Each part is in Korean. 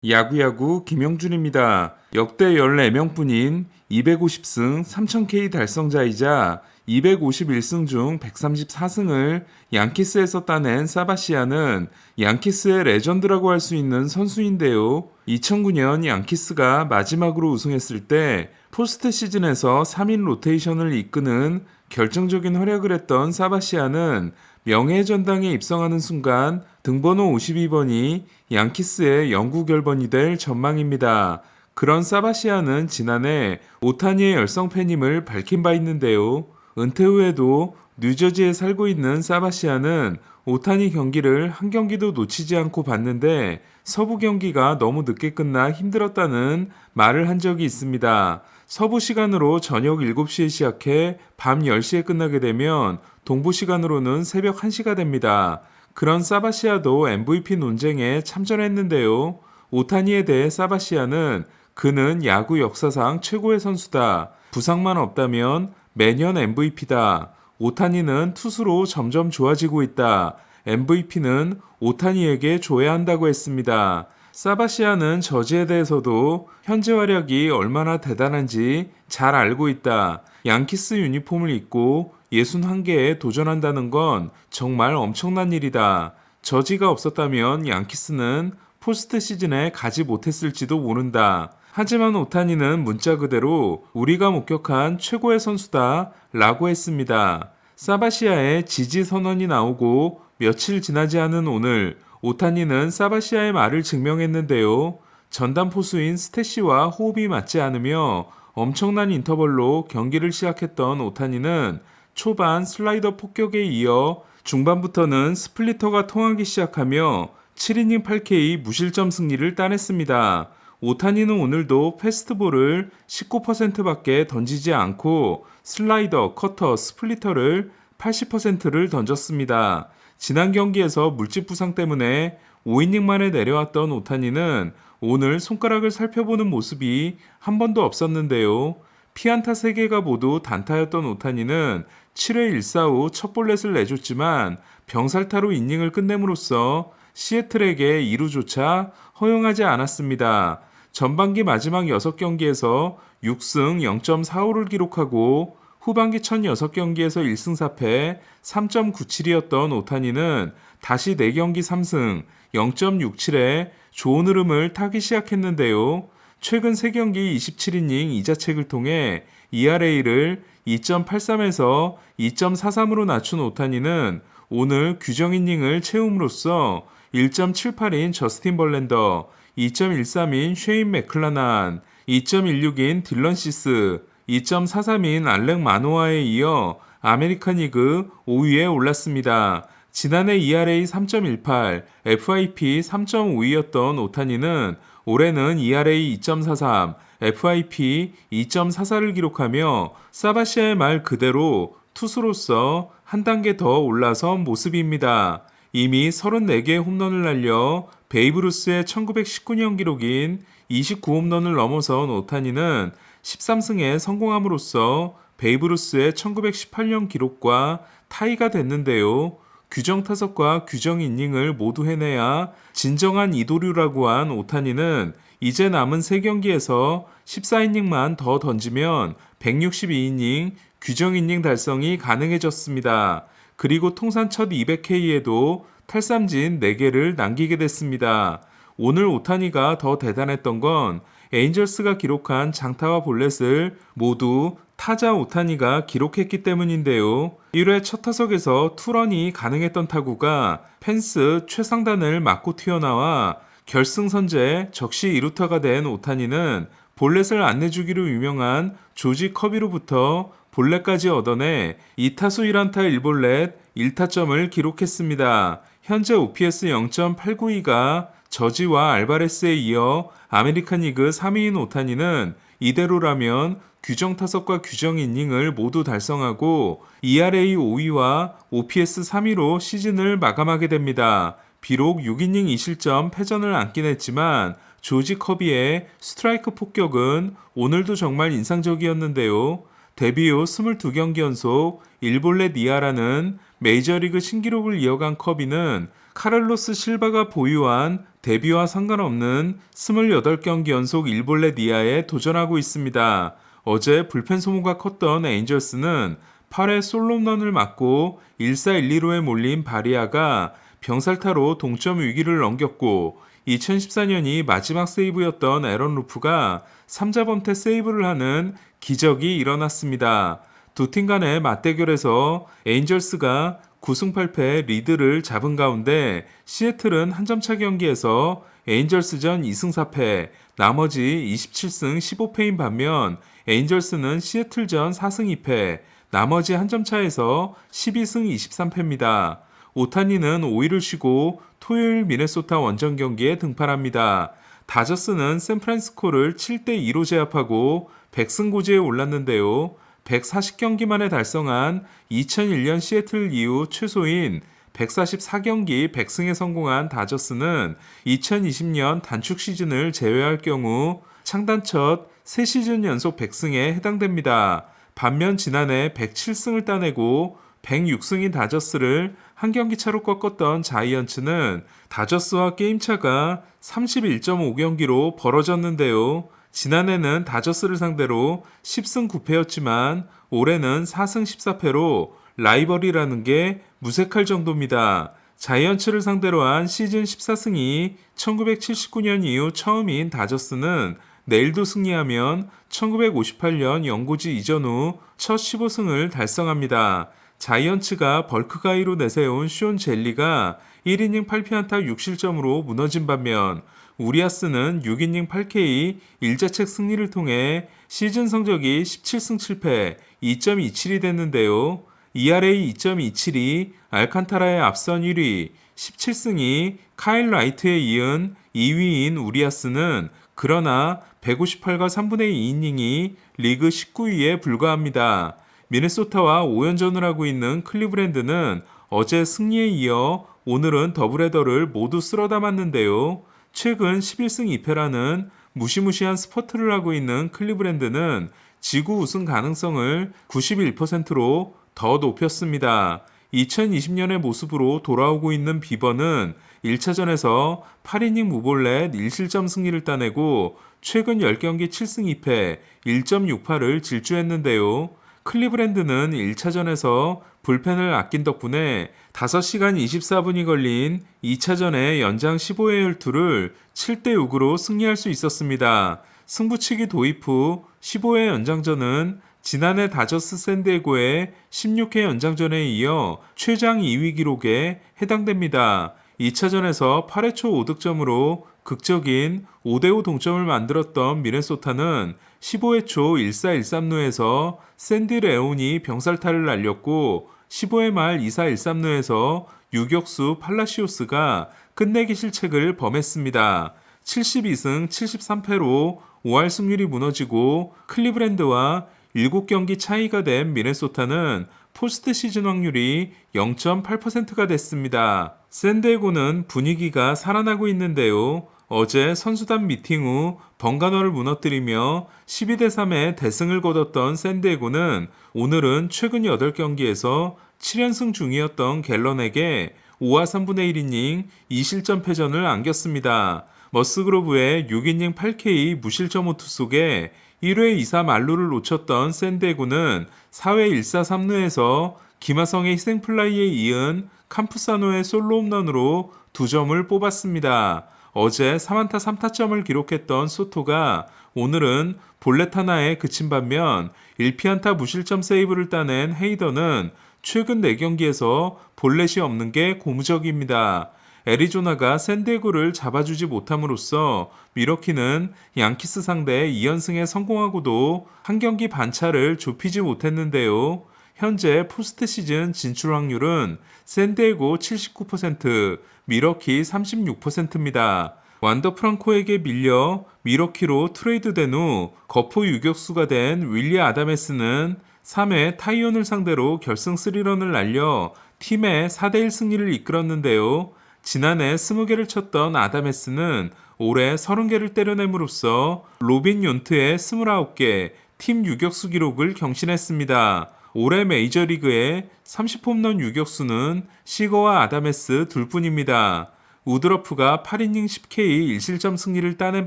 야구야구 김영준입니다. 역대 14명뿐인 250승 3000K 달성자이자 251승 중 134승을 양키스에서 따낸 사바시아는 양키스의 레전드라고 할 수 있는 선수인데요. 2009년 양키스가 마지막으로 우승했을 때 포스트 시즌에서 3인 로테이션을 이끄는 결정적인 활약을 했던 사바시아는 명예의 전당에 입성하는 순간 등번호 52번이 양키스의 영구 결번이 될 전망입니다. 그런 사바시아는 지난해 오타니의 열성 팬임을 밝힌 바 있는데요. 은퇴 후에도 뉴저지에 살고 있는 사바시아는 오타니 경기를 한 경기도 놓치지 않고 봤는데 서부 경기가 너무 늦게 끝나 힘들었다는 말을 한 적이 있습니다. 서부 시간으로 저녁 7시에 시작해 밤 10시에 끝나게 되면 동부 시간으로는 새벽 1시가 됩니다. 그런 사바시아도 MVP 논쟁에 참전했는데요. 오타니에 대해 사바시아는 그는 야구 역사상 최고의 선수다. 부상만 없다면 매년 MVP다. 오타니는 투수로 점점 좋아지고 있다. MVP는 오타니에게 줘야 한다고 했습니다. 사바시아는 저지에 대해서도 현재 활약이 얼마나 대단한지 잘 알고 있다. 양키스 유니폼을 입고 61개에 도전한다는 건 정말 엄청난 일이다. 저지가 없었다면 양키스는 포스트 시즌에 가지 못했을지도 모른다. 하지만 오타니는 문자 그대로 우리가 목격한 최고의 선수다 라고 했습니다. 사바시아의 지지 선언이 나오고 며칠 지나지 않은 오늘 오타니는 사바시아의 말을 증명했는데요. 전담 포수인 스태시와 호흡이 맞지 않으며 엄청난 인터벌로 경기를 시작했던 오타니는 초반 슬라이더 폭격에 이어 중반부터는 스플리터가 통하기 시작하며 7이닝 8K 무실점 승리를 따냈습니다. 오타니는 오늘도 패스트볼을 19%밖에 던지지 않고 슬라이더, 커터, 스플리터를 80%를 던졌습니다. 지난 경기에서 물집 부상 때문에 5이닝 만에 내려왔던 오타니는 오늘 손가락을 살펴보는 모습이 한 번도 없었는데요. 피안타 3개가 모두 단타였던 오타니는 7회 1사후 첫 볼넷을 내줬지만 병살타로 이닝을 끝냄으로써 시애틀에게 2루조차 허용하지 않았습니다. 전반기 마지막 6경기에서 6승 0.45를 기록하고 후반기 첫 6경기에서 1승 4패 3.97이었던 오타니는 다시 4경기 3승 0.67에 좋은 흐름을 타기 시작했는데요. 최근 3경기 27이닝 2자책을 통해 ERA를 2.83에서 2.43으로 낮춘 오타니는 오늘 규정 이닝을 채움으로써 1.78인 저스틴 벌랜더, 2.13인 쉐인 맥클라난, 2.16인 딜런 시스, 2.43인 알렉 마노아에 이어 아메리칸 리그 5위에 올랐습니다. 지난해 ERA 3.18, FIP 3.52였던 오타니는 올해는 ERA 2.43, FIP 2.44를 기록하며 사바시아의 말 그대로 투수로서 한 단계 더 올라선 모습입니다. 이미 34개의 홈런을 날려 베이브루스의 1919년 기록인 29홈런을 넘어선 오타니는 13승에 성공함으로써 베이브루스의 1918년 기록과 타이가 됐는데요. 규정 타석과 규정 이닝을 모두 해내야 진정한 이도류라고 한 오타니는 이제 남은 3경기에서 14이닝만 더 던지면 162이닝 규정 이닝 달성이 가능해졌습니다. 그리고 통산 첫 200K에도 탈삼진 4개를 남기게 됐습니다. 오늘 오타니가 더 대단했던 건 에인절스가 기록한 장타와 볼넷을 모두 타자 오타니가 기록했기 때문인데요. 1회 첫 타석에서 투런이 가능했던 타구가 펜스 최상단을 맞고 튀어나와 결승선제 적시 2루타가 된 오타니는 볼넷을 안 내주기로 유명한 조지 커비로부터 볼넷까지 얻어내 2타수 1안타 1볼넷 1타점을 기록했습니다. 현재 OPS 0.892가 저지와 알바레스에 이어 아메리칸 리그 3위인 오타니는 이대로라면 규정 타석과 규정 이닝을 모두 달성하고 ERA 5위와 OPS 3위로 시즌을 마감하게 됩니다. 비록 6이닝 2실점 패전을 안긴 했지만 조지 커비의 스트라이크 폭격은 오늘도 정말 인상적이었는데요. 데뷔 후 22경기 연속 1볼넷 이하라는 메이저리그 신기록을 이어간 커비는 카를로스 실바가 보유한 데뷔와 상관없는 28경기 연속 1볼넷 이하에 도전하고 있습니다. 어제 불펜 소모가 컸던 에인절스는 8회 솔로 홈런을 맞고 1-4-1-2루에 몰린 바리아가 병살타로 동점 위기를 넘겼고 2014년이 마지막 세이브였던 에런 루프가 3자 범퇴 세이브를 하는 기적이 일어났습니다. 두 팀 간의 맞대결에서 에인절스가 9승 8패 리드를 잡은 가운데 시애틀은 한 점차 경기에서 에인절스전 2승 4패, 나머지 27승 15패인 반면 에인절스는 시애틀전 4승 2패, 나머지 한 점차에서 12승 23패입니다. 오타니는 5일을 쉬고 토요일 미네소타 원정 경기에 등판합니다. 다저스는 샌프란시스코를 7대2로 제압하고 100승 고지에 올랐는데요. 140경기 만에 달성한 2001년 시애틀 이후 최소인 144경기 100승에 성공한 다저스는 2020년 단축 시즌을 제외할 경우 창단 첫 3시즌 연속 100승에 해당됩니다. 반면 지난해 107승을 따내고 106승인 다저스를 한 경기 차로 꺾었던 자이언츠는 다저스와 게임차가 31.5경기로 벌어졌는데요. 지난해는 다저스를 상대로 10승 9패였지만 올해는 4승 14패로 라이벌이라는 게 무색할 정도입니다. 자이언츠를 상대로 한 시즌 14승이 1979년 이후 처음인 다저스는 내일도 승리하면 1958년 연고지 이전 후 첫 15승을 달성합니다. 자이언츠가 벌크가이로 내세운 쇼온 젤리가 1이닝 8피안타 6실점으로 무너진 반면 우리아스는 6이닝 8K 1자책 승리를 통해 시즌 성적이 17승 7패 2.27이 됐는데요. ERA 2.27이 알칸타라의 앞선 1위, 17승이 카일 라이트에 이은 2위인 우리아스는 그러나 158과 3분의 2이닝이 리그 19위에 불과합니다. 미네소타와 5연전을 하고 있는 클리브랜드는 어제 승리에 이어 오늘은 더블헤더를 모두 쓸어 담았는데요. 최근 11승 2패라는 무시무시한 스퍼트를 하고 있는 클리브랜드는 지구 우승 가능성을 91%로 더 높였습니다. 2020년의 모습으로 돌아오고 있는 비버는 1차전에서 8이닝 무볼넷 1실점 승리를 따내고 최근 10경기 7승 2패 1.68을 질주했는데요. 클리브랜드는 1차전에서 불펜을 아낀 덕분에 5시간 24분이 걸린 2차전의 연장 15회 열투를 7대6으로 승리할 수 있었습니다. 승부치기 도입 후 15회 연장전은 지난해 다저스 샌디에고의 16회 연장전에 이어 최장 2위 기록에 해당됩니다. 2차전에서 8회 초 5득점으로 극적인 5대5 동점을 만들었던 미네소타는 15회 초 1-4-1-3루에서 샌디 레온이 병살타를 날렸고 15회 말 2-4-1-3루에서 유격수 팔라시오스가 끝내기 실책을 범했습니다. 72승 73패로 5할 승률이 무너지고 클리브랜드와 7경기 차이가 된 미네소타는 포스트 시즌 확률이 0.8%가 됐습니다. 샌디에고는 분위기가 살아나고 있는데요. 어제 선수단 미팅 후 번간호를 무너뜨리며 12대3의 대승을 거뒀던 샌디에고는 오늘은 최근 8경기에서 7연승 중이었던 갤런에게 5와 3분의 1이닝 2실점 패전을 안겼습니다. 머스그로브의 6이닝 8K 무실점 호투 속에 1회 2-3 만루를 놓쳤던 샌디에고는 4회 1-4-3루에서 김하성의 희생플라이에 이은 캄푸사노의 솔로 홈런으로 2점을 뽑았습니다. 어제 3안타 3타점을 기록했던 소토가 오늘은 볼넷 하나에 그친 반면 1피안타 무실점 세이브를 따낸 헤이더는 최근 4경기에서 볼넷이 없는 게 고무적입니다. 애리조나가 샌디에고를 잡아주지 못함으로써 미러키는 양키스 상대 2연승에 성공하고도 한 경기 반차를 좁히지 못했는데요. 현재 포스트 시즌 진출 확률은 샌디에고 79%, 미러키 36%입니다. 완더 프랑코에게 밀려 미러키로 트레이드된 후 거포 유격수가 된 윌리 아다메스는 3회 타이온을 상대로 결승 3런을 날려 팀의 4대1 승리를 이끌었는데요. 지난해 20개를 쳤던 아다메스는 올해 30개를 때려냄으로써 로빈 욘트의 29개, 팀 유격수 기록을 경신했습니다. 올해 메이저리그의 30홈런 유격수는 시거와 아다메스 둘뿐입니다. 우드러프가 8이닝 10K 1실점 승리를 따낸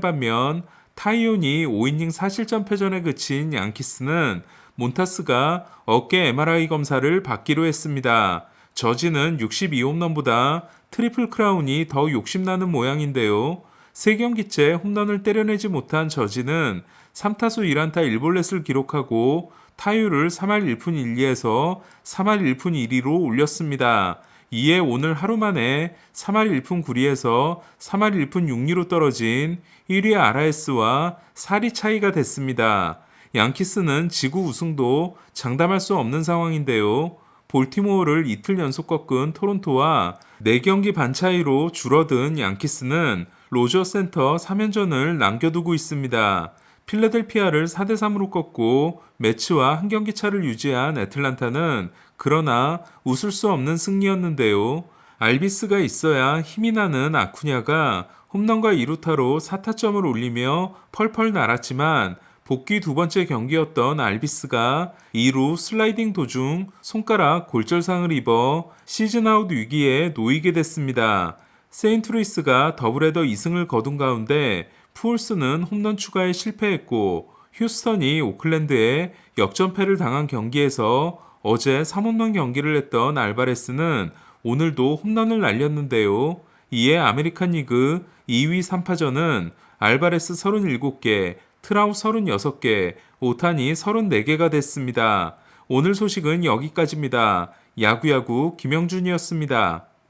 반면 타이온이 5이닝 4실점 패전에 그친 양키스는 몬타스가 어깨 MRI 검사를 받기로 했습니다. 저지는 62홈런보다 트리플 크라운이 더 욕심나는 모양인데요. 3경기째 홈런을 때려내지 못한 저지는 3타수 1안타 1볼넷을 기록하고 타율을 3할 1푼 1리에서 3할 1푼 1리로 올렸습니다. 이에 오늘 하루 만에 3할 1푼 9리에서 3할 1푼 6리로 떨어진 1위 RS와 4리 차이가 됐습니다. 양키스는 지구 우승도 장담할 수 없는 상황인데요. 볼티모어를 이틀 연속 꺾은 토론토와 4경기 반 차이로 줄어든 양키스는 로저 센터 3연전을 남겨두고 있습니다. 필라델피아를 4대3으로 꺾고 매치와 한 경기 차를 유지한 애틀란타는 그러나 웃을 수 없는 승리였는데요. 알비스가 있어야 힘이 나는 아쿠냐가 홈런과 2루타로 4타점을 올리며 펄펄 날았지만 복귀 두 번째 경기였던 알비스가 2루 슬라이딩 도중 손가락 골절상을 입어 시즌아웃 위기에 놓이게 됐습니다. 세인트루이스가 더블헤더 2승을 거둔 가운데 푸올스는 홈런 추가에 실패했고 휴스턴이 오클랜드에 역전패를 당한 경기에서 어제 3홈런 경기를 했던 알바레스는 오늘도 홈런을 날렸는데요. 이에 아메리칸 리그 2위 3파전은 알바레스 37개, 트라웃 36개, 오타니 34개가 됐습니다. 오늘 소식은 여기까지입니다. 야구야구 김영준이었습니다.